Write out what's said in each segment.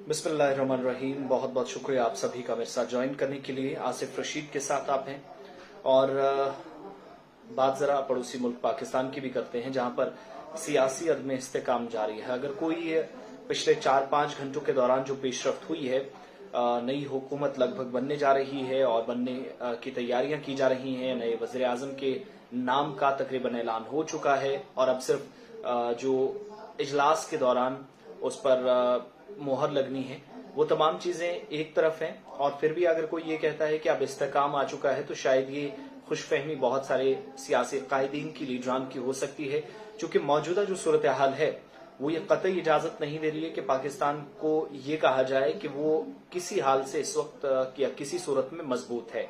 बिस्मिल्लाहिर्रहमानिर्रहीम। बहुत बहुत शुक्रिया आप सभी का मेरे साथ ज्वाइन करने के लिए। आसिफ रशीद के साथ आप हैं और बात ज़रा पड़ोसी मुल्क पाकिस्तान की भी करते हैं, जहां पर सियासी अदम इस्तेकाम जारी है। अगर कोई पिछले 4-5 घंटों के दौरान जो पेशरफ्त हुई है, नई हुकूमत लगभग बनने जा रही है और बनने की तैयारियां की जा रही हैं। नए वज़ीर आज़म के नाम का तकरीबन ऐलान हो चुका है और अब सिर्फ जो इजलास के दौरान उस पर मोहर लगनी है, वो तमाम चीजें एक तरफ हैं। और फिर भी अगर कोई ये कहता है कि अब इस्तेकाम आ चुका है, तो शायद ये खुशफहमी बहुत सारे सियासी कायदीन की, लीडरान की हो सकती है, क्योंकि मौजूदा जो सूरत हाल है वो ये कतई इजाजत नहीं दे रही है कि पाकिस्तान को ये कहा जाए कि वो किसी हाल से इस वक्त या किसी सूरत में मजबूत है।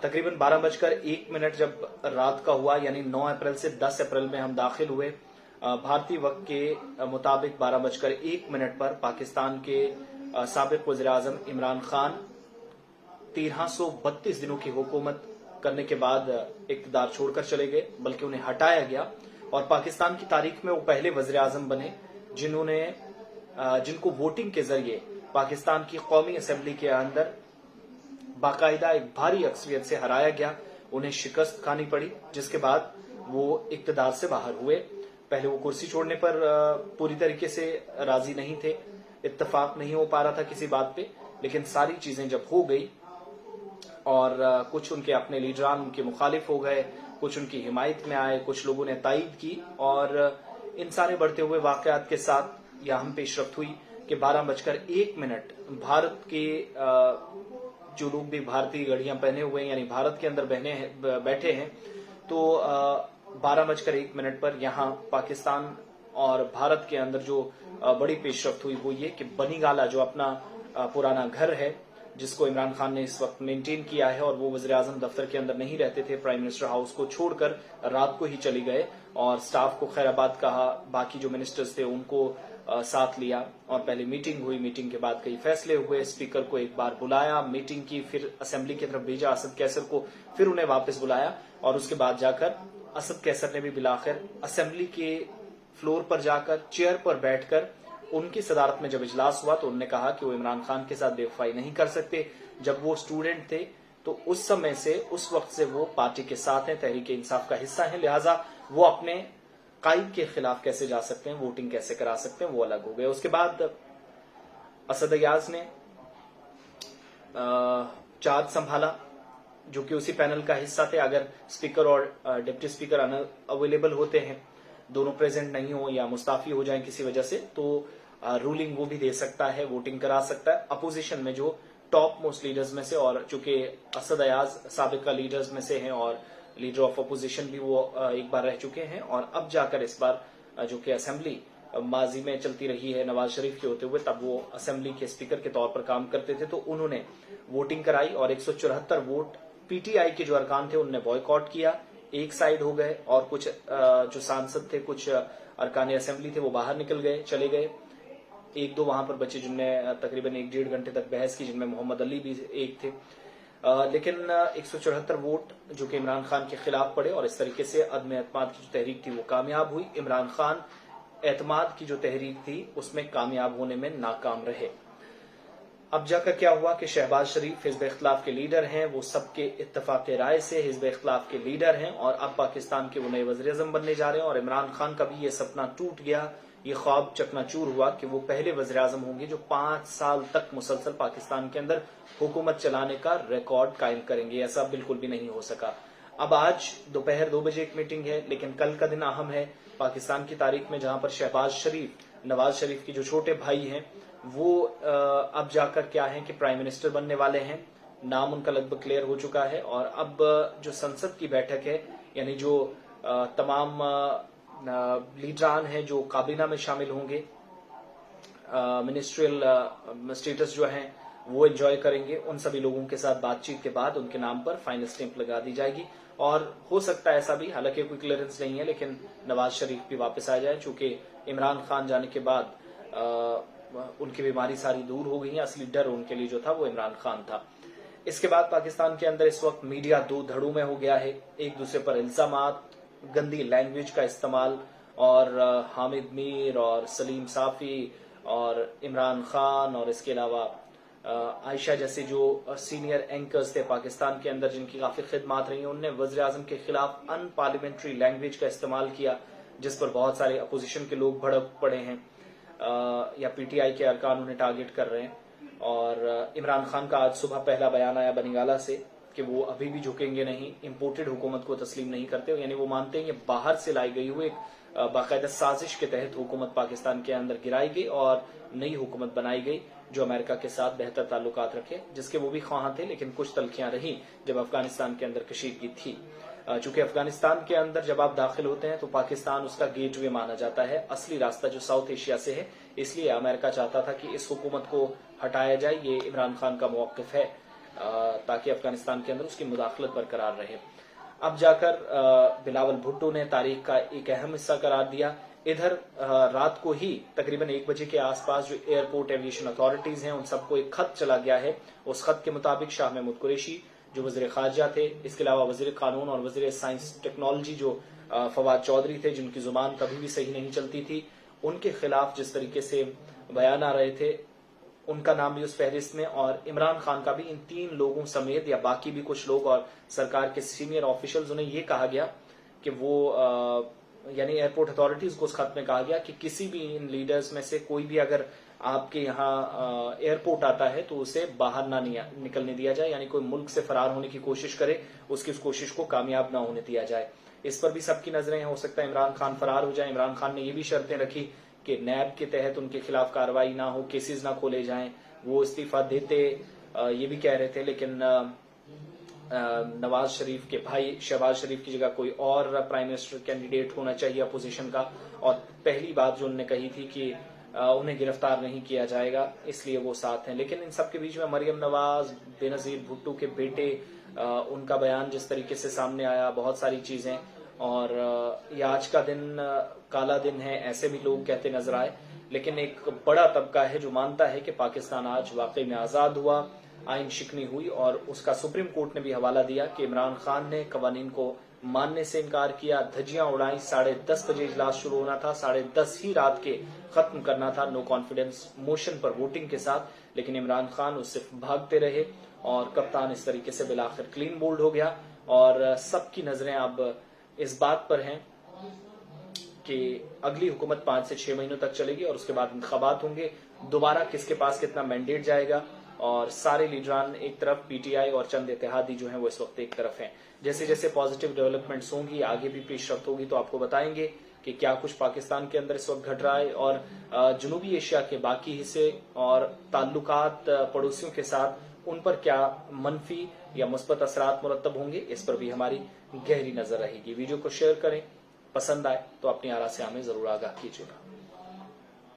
तकरीबन 12:01 जब रात का हुआ, यानी 9 अप्रैल से 10 अप्रैल में हम दाखिल हुए। भारतीय वक्त के मुताबिक 12:01 पर पाकिस्तान के साबिक वज़ीर आज़म इमरान खान 1332 दिनों की हुकूमत करने के बाद इक़्तिदार छोड़कर चले गए, बल्कि उन्हें हटाया गया। और पाकिस्तान की तारीख में वो पहले वज़ीर आज़म बने जिनको वोटिंग के जरिए पाकिस्तान की कौमी असेंबली के अंदर बाकायदा एक भारी अक्सरियत से हराया गया। उन्हें शिकस्त खानी पड़ी, जिसके बाद वो इक़्तिदार से बाहर हुए। पहले वो कुर्सी छोड़ने पर पूरी तरीके से राजी नहीं थे, इत्तेफाक नहीं हो पा रहा था किसी बात पे, लेकिन सारी चीजें जब हो गई और कुछ उनके अपने लीडरान उनके मुखालिफ हो गए, कुछ उनकी हिमायत में आए, कुछ लोगों ने तायीद की, और इन सारे बढ़ते हुए वाकयात के साथ यह हम पेशरफ्त हुई कि 12:01 भारत के जो लोग भी भारतीय घड़ियां पहने हुए हैं, यानी भारत के अंदर बैठे हैं, तो 12:01 पर यहाँ पाकिस्तान और भारत के अंदर जो बड़ी पेशरफ्त हुई वो ये कि बनीगाला, जो अपना पुराना घर है जिसको इमरान खान ने इस वक्त मेंटेन किया है, और वो वज़ीर आज़म दफ्तर के अंदर नहीं रहते थे, प्राइम मिनिस्टर हाउस को छोड़कर रात को ही चले गए और स्टाफ को खैराबाद कहा, बाकी जो मिनिस्टर्स थे उनको साथ लिया और पहले मीटिंग हुई। मीटिंग के बाद कई फैसले हुए। स्पीकर को एक बार बुलाया, मीटिंग की, फिर असेंबली की तरफ भेजा असद कैसर को, फिर उन्हें वापस बुलाया और उसके बाद जाकर असद कैसर ने भी बिलाखिर असेंबली के फ्लोर पर जाकर चेयर पर बैठकर उनकी सदारत में जब इजलास हुआ तो उन्होंने कहा कि वो इमरान खान के साथ बेवफाई नहीं कर सकते। जब वो स्टूडेंट थे तो उस समय से, उस वक्त से वो पार्टी के साथ हैं, तहरीक इंसाफ का हिस्सा है, लिहाजा वो अपने कायद के खिलाफ कैसे जा सकते हैं, वोटिंग कैसे करा सकते हैं, वो अलग हो गए। उसके बाद असद अयाज ने चार्ज संभाला, जो कि उसी पैनल का हिस्सा थे। अगर स्पीकर और डिप्टी स्पीकर अवेलेबल होते हैं, दोनों प्रेजेंट नहीं हो या मुस्ताफी हो जाए किसी वजह से, तो रूलिंग वो भी दे सकता है, वोटिंग करा सकता है। अपोजिशन में जो टॉप मोस्ट लीडर्स में से, और चूंकि असद अयाज साबिका लीडर्स में से हैं और लीडर ऑफ अपोजिशन भी वो एक बार रह चुके हैं, और अब जाकर इस बार जो कि असेंबली माजी में चलती रही है नवाज शरीफ के होते हुए, तब वो असेंबली के स्पीकर के तौर पर काम करते थे, तो उन्होंने वोटिंग कराई और 174 वोट पीटीआई के जो अरकान थे उन्होंने बॉयकॉट किया, एक साइड हो गए, और कुछ जो सांसद थे, कुछ अरकान असेंबली थे, वो बाहर निकल गए, चले गए। एक दो वहां पर बचे जिनने तकरीबन 1-1.5 घंटे तक बहस की, जिनमें मोहम्मद अली भी एक थे। लेकिन 174 वोट जो कि इमरान खान के खिलाफ पड़े, और इस तरीके से अदम एतमाद की जो तहरीक थी वो कामयाब हुई। इमरान खान एतमाद की जो तहरीक थी उसमें कामयाब होने में नाकाम रहे। अब जाकर क्या हुआ कि शहबाज शरीफ हिज़्ब इख्तिलाफ के लीडर हैं, वो सबके इत्तफाक राय से हिज़्ब इख्तिलाफ के लीडर हैं, और अब पाकिस्तान के वो नए वज़ीर आज़म बनने जा रहे हैं। और इमरान खान का भी ये सपना टूट गया, ये ख्वाब चकनाचूर हुआ कि वो पहले वज़ीर आज़म होंगे जो 5 साल तक मुसलसल पाकिस्तान के अंदर हुकूमत चलाने का रिकॉर्ड कायम करेंगे। ऐसा बिल्कुल भी नहीं हो सका। अब आज दोपहर 2 बजे एक मीटिंग है, लेकिन कल का दिन अहम है पाकिस्तान की तारीख में, जहां पर शहबाज शरीफ, नवाज शरीफ के जो छोटे भाई हैं, वो अब जाकर क्या है कि प्राइम मिनिस्टर बनने वाले हैं। नाम उनका लगभग क्लियर हो चुका है, और अब जो संसद की बैठक है, यानी जो तमाम लीडरान हैं जो काबीना में शामिल होंगे, मिनिस्ट्रियल स्टेटस जो है वो एंजॉय करेंगे। उन सभी लोगों के साथ बातचीत के बाद उनके नाम पर फाइनल स्टैंप लगा दी जाएगी, और हो सकता है ऐसा भी, हालांकि कोई क्लियरेंस नहीं है, लेकिन नवाज शरीफ भी वापस आ जाए, चूंकि इमरान खान जाने के बाद उनकी बीमारी सारी दूर हो गई है। असली डर उनके लिए जो था वो इमरान खान था। इसके बाद पाकिस्तान के अंदर इस वक्त मीडिया 2 धड़ों में हो गया है, एक दूसरे पर इल्जामात, गंदी लैंग्वेज का इस्तेमाल, और हामिद मीर और सलीम साफी اور عمران خان اور اس کے علاوہ عائشہ جیسے جو سینئر اینکرز تھے پاکستان کے اندر جن کی کافی خدمات رہی ہیں، انہوں نے وزیر اعظم کے خلاف ان پارلیمنٹری لینگویج کا استعمال کیا، جس پر بہت سارے اپوزیشن کے لوگ بھڑک پڑے ہیں یا پی ٹی آئی کے ارکان انہیں ٹارگٹ کر رہے ہیں۔ اور عمران خان کا آج صبح پہلا بیان آیا بنگالہ سے کہ وہ ابھی بھی جھکیں گے نہیں، امپورٹڈ حکومت کو تسلیم نہیں کرتے، یعنی وہ مانتے ہیں کہ باہر سے لائی گئی ہوئی ایک باقاعدہ سازش کے تحت حکومت پاکستان کے اندر گرائی گئی اور نئی حکومت بنائی گئی جو امریکہ کے ساتھ بہتر تعلقات رکھے، جس کے وہ بھی خواہاں تھے، لیکن کچھ تلخیاں رہیں جب افغانستان کے اندر کشیدگی تھی۔ چونکہ افغانستان کے اندر جب آپ داخل ہوتے ہیں تو پاکستان اس کا گیٹ وے مانا جاتا ہے، اصلی راستہ جو ساؤتھ ایشیا سے ہے، اس لیے امریکہ چاہتا تھا کہ اس حکومت کو ہٹایا جائے، یہ عمران خان کا موقف ہے تاکہ افغانستان کے اندر اس کی مداخلت برقرار رہے۔ اب جا کر بلاول بھٹو نے تاریخ کا ایک اہم حصہ قرار دیا۔ ادھر رات کو ہی تقریباً 1 بجے کے آس پاس جو ایئرپورٹ ایویشن اتھارٹیز ہیں ان سب کو ایک خط چلا گیا ہے۔ اس خط کے مطابق شاہ محمود قریشی جو وزیر خارجہ تھے، اس کے علاوہ وزیر قانون اور وزیر سائنس ٹیکنالوجی جو فواد چودھری تھے جن کی زبان کبھی بھی صحیح نہیں چلتی تھی، ان کے خلاف جس طریقے سے بیان آ رہے تھے ان کا نام بھی اس فہرست میں، اور عمران خان کا بھی، ان 3 لوگوں سمیت یا باقی بھی کچھ لوگ اور سرکار کے سینئر آفیشلز، انہیں یہ کہا گیا کہ وہ یعنی ایئرپورٹ اتھارٹیز کو اس خط میں کہا گیا کہ کسی بھی ان لیڈرز میں سے کوئی بھی اگر آپ کے یہاں ایئرپورٹ آتا ہے تو اسے باہر نہ نکلنے دیا جائے، یعنی کوئی ملک سے فرار ہونے کی کوشش کرے اس کی اس کوشش کو کامیاب نہ ہونے دیا جائے۔ اس پر بھی سب کی نظریں ہیں، ہو سکتا ہے عمران خان فرار ہو جائیں۔ عمران خان نے یہ بھی شرطیں رکھی کہ نیب کے تحت ان کے خلاف کارروائی نہ ہو، کیسز نہ کھولے جائیں، وہ استعفیٰ دیتے یہ بھی کہہ رہے تھے، لیکن نواز شریف کے بھائی شہباز شریف کی جگہ کوئی اور پرائم منسٹر کینڈیڈیٹ ہونا چاہیے اپوزیشن کا، اور پہلی بات جو انہوں نے کہی تھی کہ انہیں گرفتار نہیں کیا جائے گا، اس لیے وہ ساتھ ہیں۔ لیکن ان سب کے بیچ میں مریم نواز، بینظیر بھٹو کے بیٹے، ان کا بیان جس طریقے سے سامنے آیا، بہت ساری چیزیں، اور یہ آج کا دن کالا دن ہے ایسے بھی لوگ کہتے نظر آئے، لیکن ایک بڑا طبقہ ہے جو مانتا ہے کہ پاکستان آج واقعی میں آزاد ہوا، آئین شکنی ہوئی، اور اس کا سپریم کورٹ نے بھی حوالہ دیا کہ عمران خان نے قوانین کو ماننے سے انکار کیا، دھجیاں اڑائیں، 10:30 بجے اجلاس شروع ہونا تھا، 10:30 ہی رات کے ختم کرنا تھا نو کانفیڈنس موشن پر ووٹنگ کے ساتھ، لیکن عمران خان اس سے بھاگتے رہے اور کپتان اس طریقے سے بالآخر کلین بولڈ ہو گیا۔ اور سب کی نظریں اب اس بات پر ہیں کہ اگلی حکومت 5 سے 6 مہینوں تک چلے گی اور اس کے بعد انتخابات ہوں گے، دوبارہ کس کے پاس کتنا مینڈیٹ جائے گا، اور سارے لیڈران ایک طرف، پی ٹی آئی اور چند اتحادی جو ہیں وہ اس وقت ایک طرف ہیں۔ جیسے جیسے پازیٹیو ڈیولپمنٹس ہوں گی، آگے بھی پیش رفت ہوگی تو آپ کو بتائیں گے کہ کیا کچھ پاکستان کے اندر اس وقت گھٹ رہا ہے، اور جنوبی ایشیا کے باقی حصے اور تعلقات پڑوسیوں کے ساتھ ان پر کیا منفی یا مثبت اثرات مرتب ہوں گے، اس پر بھی ہماری گہری نظر رہے گی۔ ویڈیو کو شیئر کریں، پسند آئے تو اپنی آراء سے ہمیں ضرور آگاہ کیجیے گا۔